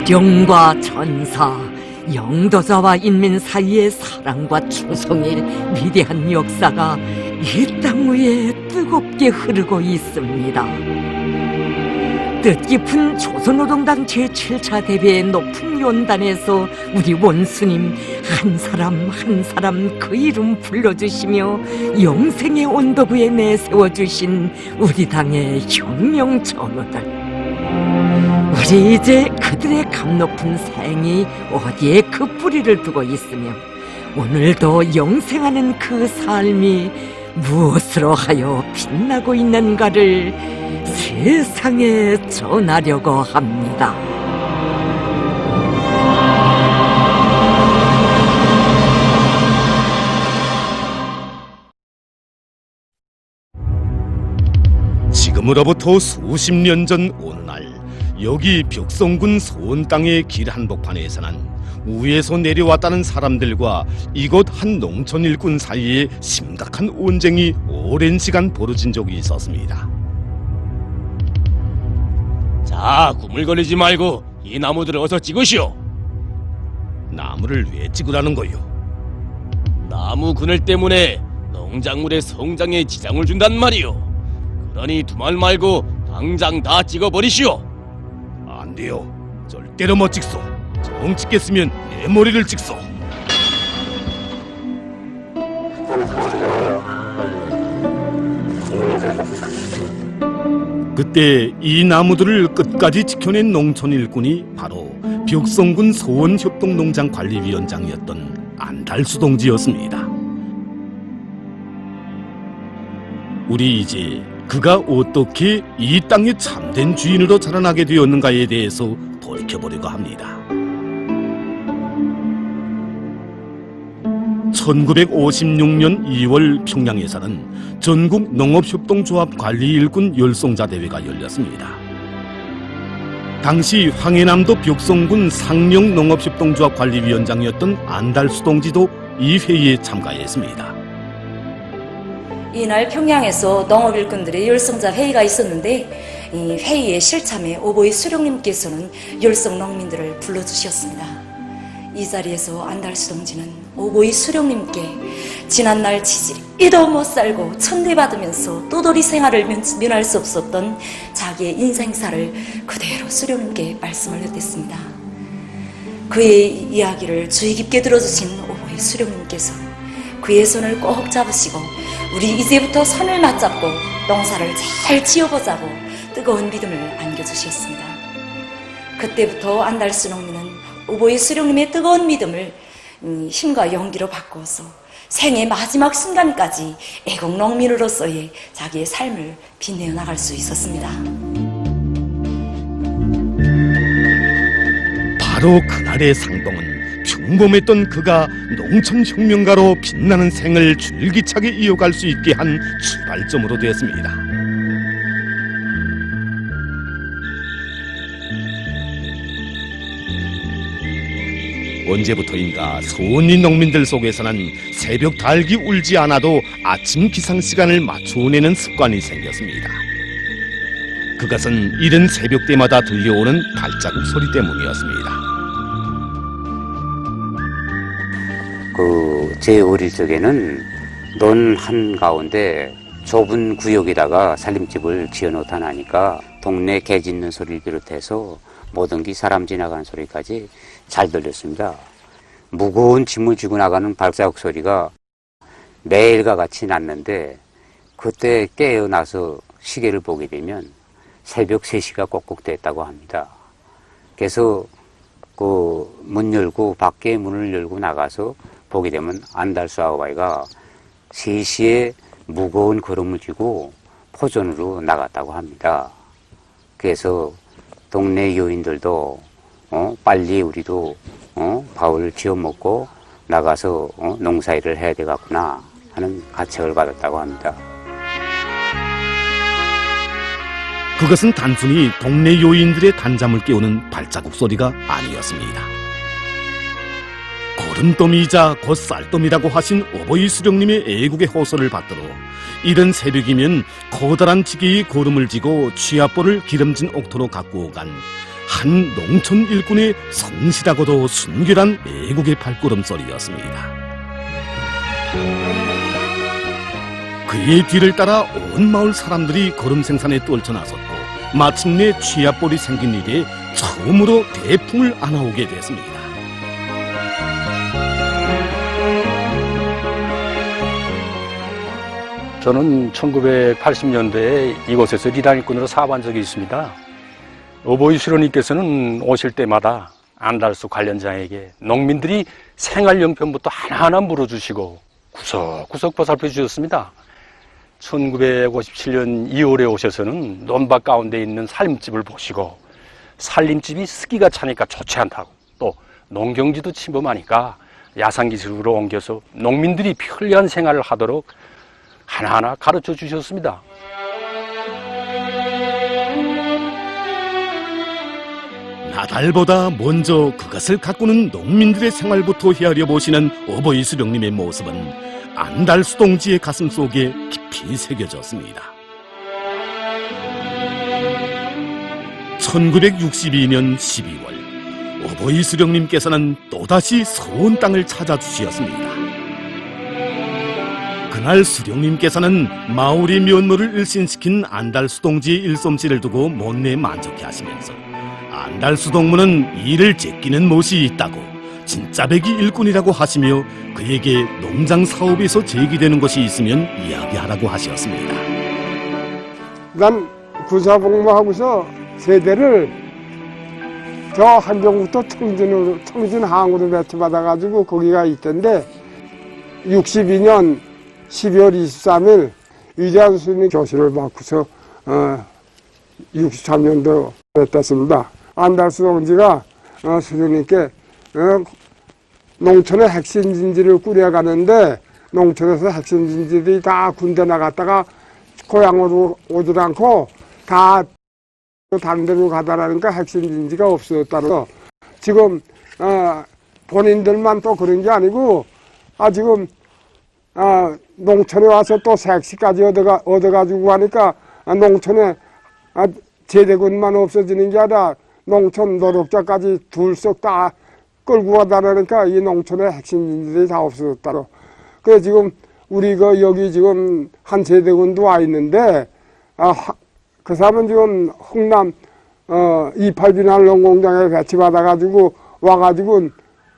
대령과 전사, 영도자와 인민 사이의 사랑과 충성의 위대한 역사가 이 땅 위에 뜨겁게 흐르고 있습니다. 뜻깊은 조선노동당 제7차 대회의 높은 연단에서 우리 원수님 한 사람 한 사람 그 이름 불러주시며 영생의 언덕 위에 내세워주신 우리 당의 혁명 전우들, 우리 이제 그들의 값높은 생이 어디에 그 뿌리를 두고 있으며 오늘도 영생하는 그 삶이 무엇으로 하여 빛나고 있는가를 세상에 전하려고 합니다. 지금으로부터 수십 년 전 어느 날, 여기 벽성군 소원 땅의 길 한복판에서는 위에서 내려왔다는 사람들과 이곳 한 농촌 일꾼 사이에 심각한 언쟁이 오랜 시간 벌어진 적이 있었습니다. 자, 구물거리지 말고 이 나무들을 어서 찍으시오. 나무를 왜 찍으라는 거요? 나무 그늘 때문에 농작물의 성장에 지장을 준단 말이오. 그러니 두말 말고 당장 다 찍어버리시오. 안 돼요. 절대로 못 찍소. 정 찍겠으면 내 머리를 찍소. 그때 이 나무들을 끝까지 지켜낸 농촌 일꾼이 바로 벽성군 소원협동농장 관리위원장이었던 안달수 동지였습니다. 우리 이제 그가 어떻게 이 땅의 참된 주인으로 자라나게 되었는가에 대해서 돌이켜보려고 합니다. 1956년 2월 평양에서는 전국 농업협동조합 관리 일꾼 열성자 대회가 열렸습니다. 당시 황해남도 벽성군 상령 농업협동조합 관리위원장이었던 안달수 동지도 이 회의에 참가했습니다. 이날 평양에서 농업일꾼들의 열성자 회의가 있었는데, 이 회의에 실참에 오보이 수령님께서는 열성 농민들을 불러주셨습니다. 이 자리에서 안달수 동지는 오보이 수령님께 지난날 지지리도 못 살고 천대받으면서 또돌이 생활을 면할 수 없었던 자기의 인생사를 그대로 수령님께 말씀을 했댔습니다. 그의 이야기를 주의 깊게 들어주신 오보이 수령님께서 그의 손을 꼭 잡으시고 우리 이제부터 선을 맞잡고 농사를 잘 지어보자고 뜨거운 믿음을 안겨주셨습니다. 그때부터 안달수 농민은 오보이 수령님의 뜨거운 믿음을 힘과 용기로 바꾸어서 생의 마지막 순간까지 애국 농민으로서의 자기의 삶을 빛내어 나갈 수 있었습니다. 바로 그날의 상동은 평범했던 그가 농촌혁명가로 빛나는 생을 줄기차게 이어갈 수 있게 한 출발점으로 되었습니다. 언제부터인가 소원인 농민들 속에서는 새벽 닭이 울지 않아도 아침 기상 시간을 맞춰내는 습관이 생겼습니다. 그것은 이른 새벽 때마다 들려오는 발자국 소리 때문이었습니다. 제 어릴 적에는 논 한가운데 좁은 구역에다가 살림집을 지어놓다 나니까 동네 개 짖는 소리를 비롯해서 모든 게 사람 지나가는 소리까지 잘 들렸습니다. 무거운 짐을 지고 나가는 발자국 소리가 매일과 같이 났는데, 그때 깨어나서 시계를 보게 되면 새벽 3시가 꼭꼭 됐다고 합니다. 그래서 그 문 열고 밖에 문을 열고 나가서 보게 되면 안달수 아우바이가 3시에 무거운 걸음을 쥐고 포전으로 나갔다고 합니다. 그래서 동네 여인들도 빨리 우리도 밥을 지어 먹고 나가서 농사일을 해야 되겠구나 하는 가책을 받았다고 합니다. 그것은 단순히 동네 요인들의 단잠을 깨우는 발자국 소리가 아니었습니다. 거름더미이자 곧 쌀더미라고 하신 오보이 수령님의 애국의 호소를 받들어 이른 새벽이면 커다란 지게의 거름을 지고 취합볼을 기름진 옥토로 갖고 간 한 농촌 일꾼의 성실하고도 순결한 애국의 발걸음소리였습니다. 그의 뒤를 따라 온 마을 사람들이 거름 생산에 떨쳐나섰고 마침내 취합볼이 생긴 이래 처음으로 대풍을 안아오게 됐습니다. 저는 1980년대에 이곳에서 리단일꾼으로 사업한 적이 있습니다. 오보이 수련님께서는 오실 때마다 안달수 관련자에게 농민들이 생활용품부터 하나하나 물어주시고 구석구석 보살펴 주셨습니다. 1957년 2월에 오셔서는 논밭 가운데 있는 살림집을 보시고 살림집이 습기가 차니까 좋지 않다고, 또 농경지도 침범하니까 야산기술로 옮겨서 농민들이 편리한 생활을 하도록 하나하나 가르쳐 주셨습니다. 나달보다 먼저 그것을 가꾸는 농민들의 생활부터 헤아려 보시는 오보이 수령님의 모습은 안달수동지의 가슴 속에 깊이 새겨졌습니다. 1962년 12월 오보이 수령님께서는 또다시 서원 땅을 찾아주셨습니다. 그날 수령님께서는 마을의 면모를 일신시킨 안달수동지의 일솜씨를 두고 못내 만족해 하시면서 안달수동무는 이를 제끼는 못이 있다고 진짜배기 일꾼이라고 하시며 그에게 농장 사업에서 제기되는 것이 있으면 이야기하라고 하셨습니다. 난 군사복무하고서 세대를 저 한정부터 청진항으로 배치받아가지고 거기가 있던데 62년 12월 23일 이장수님 교실을 받고서 63년도 됐습니다. 안달수동지가 수령님께 농촌의 핵심진지를 꾸려가는데 농촌에서 핵심진지들이 다 군대 나갔다가 고향으로 오질 않고 다 다른 데로 가다라니까 핵심진지가 없었다는 지금 본인들만 또 그런 게 아니고 지금 농촌에 와서 또 색시까지 얻어가지고 하니까 농촌에 제대군만 없어지는 게 아니라 농촌 노력자까지 둘씩 다 끌고 가다라니까 이 농촌의 핵심인들이 다 없어졌다로. 그래 지금 우리 여기 지금 한 제대군도 와 있는데 그 사람은 지금 흥남 28비날 농공장에 배치받아가지고 와가지고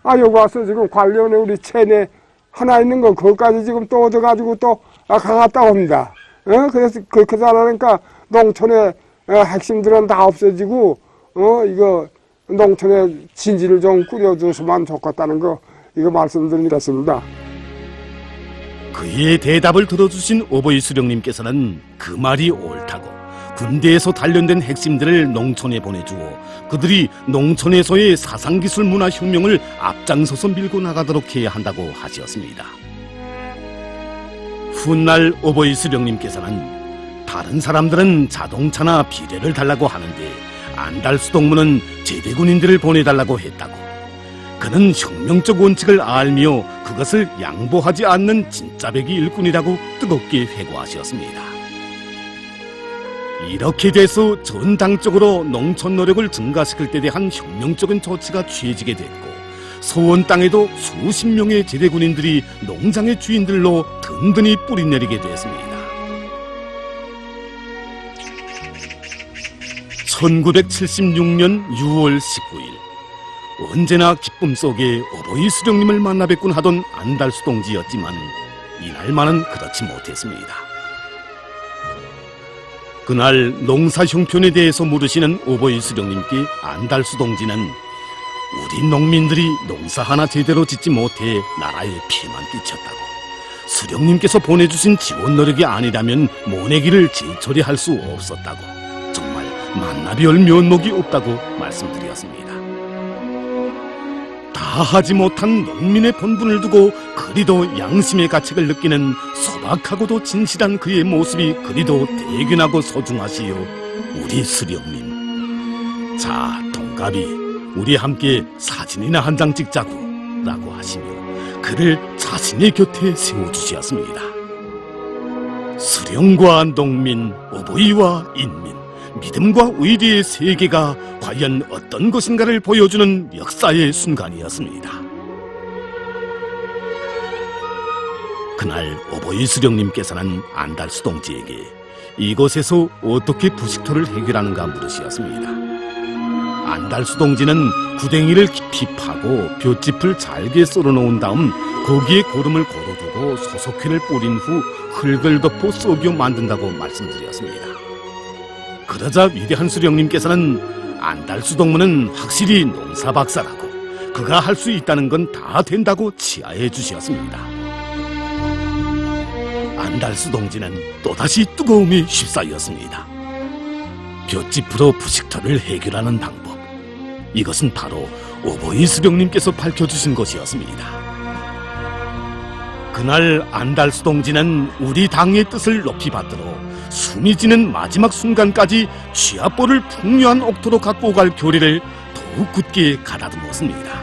여기 와서 지금 관련에 우리 체내 하나 있는 거 그것까지 지금 또 얻어가지고 또 가갔다 옵니다. 그래서 그렇게 잘하니까 농촌의 핵심들은 다 없어지고 이거 농촌의 진지를 좀 꾸려줘서만 좋겠다는 거 이거 말씀드리겠습니다. 그의 대답을 들어주신 오보이 수령님께서는 그 말이 옳다고 군대에서 단련된 핵심들을 농촌에 보내주어 그들이 농촌에서의 사상기술 문화혁명을 앞장서서 밀고 나가도록 해야 한다고 하셨습니다. 훗날 오보이 수령님께서는 다른 사람들은 자동차나 비례를 달라고 하는데 안달수동무는 제대군인들을 보내달라고 했다고. 그는 혁명적 원칙을 알며 그것을 양보하지 않는 진짜배기 일꾼이라고 뜨겁게 회고하셨습니다. 이렇게 돼서 전당적으로 농촌 노력을 증가시킬 때 대한 혁명적인 조치가 취해지게 됐고 서원 땅에도 수십 명의 제대군인들이 농장의 주인들로 든든히 뿌리내리게 됐습니다. 1976년 6월 19일 언제나 기쁨 속에 오보이 수령님을 만나 뵙곤 하던 안달수동지였지만 이날만은 그렇지 못했습니다. 그날 농사 형편에 대해서 물으시는 오보이 수령님께 안달수동지는 우리 농민들이 농사 하나 제대로 짓지 못해 나라에 피해만 끼쳤다고, 수령님께서 보내주신 지원 노력이 아니라면 모내기를 제처리할 수 없었다고, 정말 만나별 면목이 없다고 말씀드렸습니다. 다하지 못한 농민의 본분을 두고 그리도 양심의 가책을 느끼는 소박하고도 진실한 그의 모습이 그리도 대견하고 소중하시오 우리 수령님. 자, 동갑이 우리 함께 사진이나 한 장 찍자고 라고 하시며 그를 자신의 곁에 세워주셨습니다. 수령과 농민, 오보이와 인민, 믿음과 의리의 세계가 과연 어떤 것인가를 보여주는 역사의 순간이었습니다. 그날 오보이 수령님께서는 안달수 동지에게 이곳에서 어떻게 부식토를 해결하는가 물으시었습니다. 안달수 동지는 구덩이를 깊이 파고 볏짚을 잘게 썰어놓은 다음 거기에 고름을 걸어두고 소석회를 뿌린 후 흙을 덮어 썩여 만든다고 말씀드렸습니다. 그러자 위대한 수령님께서는 안달수 동무는 확실히 농사박사라고 그가 할 수 있다는 건 다 된다고 치하해 주셨습니다. 안달수 동지는 또다시 뜨거움이 휩싸였습니다. 볏짚으로 부식토를 해결하는 방법, 이것은 바로 오보이 수령님께서 밝혀주신 것이었습니다. 그날 안달수 동지는 우리 당의 뜻을 높이 받들어 숨이 지는 마지막 순간까지 취합보를 풍요한 옥토로 갖고 갈 교리를 더욱 굳게 가다듬었습니다.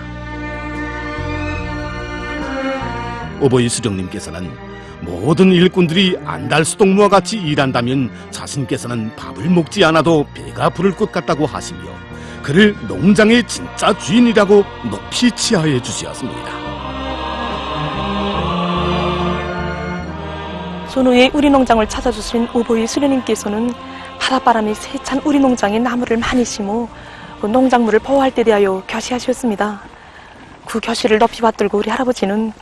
오보이 수령님께서는 모든 일꾼들이 안달수 동무와 같이 일한다면 자신께서는 밥을 먹지 않아도 배가 부를 것 같다고 하시며 그를 농장의 진짜 주인이라고 높이 치하해 주셨습니다. 전후에 우리 농장을 찾아주신 오보이 수령님께서는 바닷바람이 세찬 우리 농장에 나무를 많이 심어 그 농작물을 보호할 때 대하여 교시하셨습니다. 그 교시를 높이 받들고 우리 할아버지는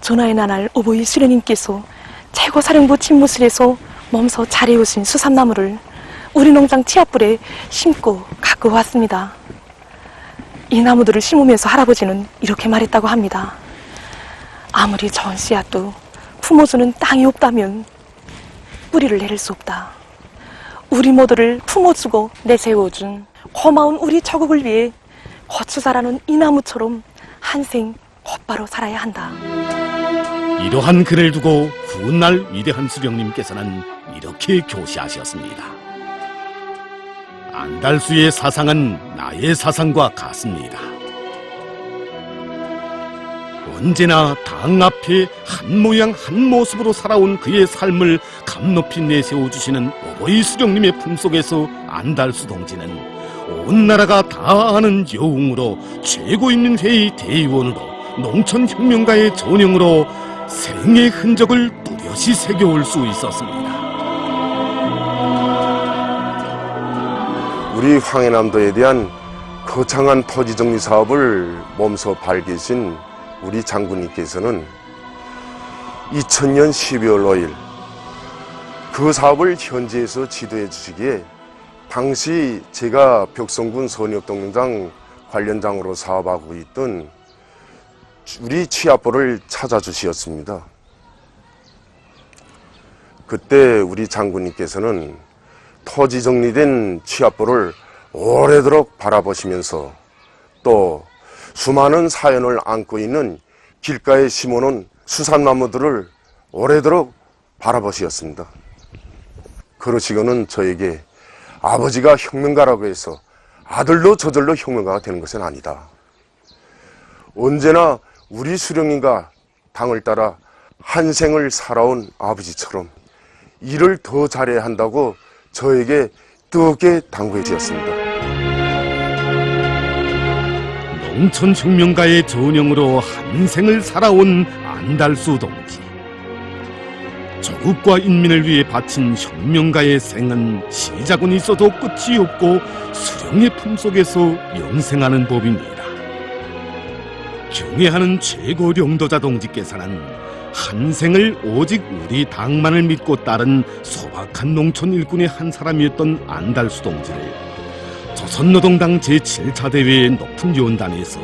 전하의 나날 오보이 수령님께서 최고사령부 집무실에서 몸소 잘해오신 수삼나무를 우리 농장 치아뿔에 심고 가꾸어 왔습니다. 이 나무들을 심으면서 할아버지는 이렇게 말했다고 합니다. 아무리 좋은 씨앗도 품어주는 땅이 없다면 뿌리를 내릴 수 없다. 우리 모두를 품어주고 내세워준 고마운 우리 조국을 위해 고추 자라는 이 나무처럼 한생 곧바로 살아야 한다. 이러한 글을 두고 훗날 위대한 수령님께서는 이렇게 교시하셨습니다. 안달수의 사상은 나의 사상과 같습니다. 언제나 당 앞에 한 모양 한 모습으로 살아온 그의 삶을 감높이 내세워주시는 오보이 수령님의 품속에서 안달수 동지는 온 나라가 다 아는 영웅으로 최고인민회의 대의원으로 농촌혁명가의 전형으로 생의 흔적을 뚜렷이 새겨올 수 있었습니다. 우리 황해남도에 대한 거창한 토지정리 사업을 몸소 밝히신 우리 장군님께서는 2000년 12월 5일 그 사업을 현지에서 지도해 주시기에 당시 제가 벽성군 선역동농장 관련장으로 사업하고 있던 우리 취합보를 찾아주시었습니다. 그때 우리 장군님께서는 토지 정리된 취합보를 오래도록 바라보시면서 또 수많은 사연을 안고 있는 길가에 심어놓은 수산나무들을 오래도록 바라보시었습니다. 그러시고는 저에게 아버지가 혁명가라고 해서 아들도 저절로 혁명가가 되는 것은 아니다. 언제나 우리 수령님과 당을 따라 한 생을 살아온 아버지처럼 일을 더 잘해야 한다고 저에게 뜨겁게 당부해 주셨습니다. 농촌혁명가의 전형으로 한 생을 살아온 안달수 동지. 조국과 인민을 위해 바친 혁명가의 생은 시작은 있어도 끝이 없고 수령의 품속에서 영생하는 법입니다. 경애하는 최고領導자 동지께서는 한 생을 오직 우리 당만을 믿고 따른 소박한 농촌 일꾼의 한 사람이었던 안달수 동지를 조선노동당 제7차 대회의 높은 연단에서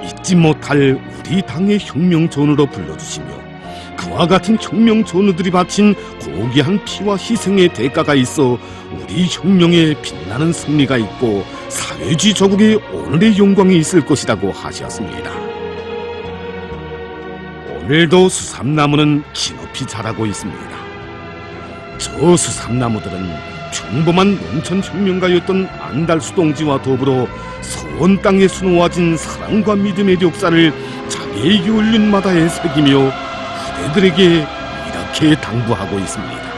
잊지 못할 우리 당의 혁명전우로 불러주시며 그와 같은 혁명전우들이 바친 고귀한 피와 희생의 대가가 있어 우리 혁명에 빛나는 승리가 있고 사회주의 조국의 오늘의 영광이 있을 것이라고 하셨습니다. 오늘도 수삼나무는 기높이 자라고 있습니다. 저 수삼나무들은 평범한 농촌혁명가였던 안달수 동지와 더불어 서원 땅에 수놓아진 사랑과 믿음의 역사를 자기의 연륜마다에 새기며 후대들에게 이렇게 당부하고 있습니다.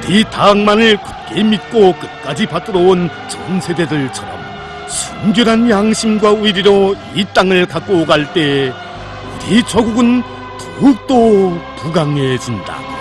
우리 당만을 굳게 믿고 끝까지 받들어온 전 세대들처럼 순결한 양심과 의리로 이 땅을 갖고 갈 때 우리 조국은 더욱더 부강해진다고.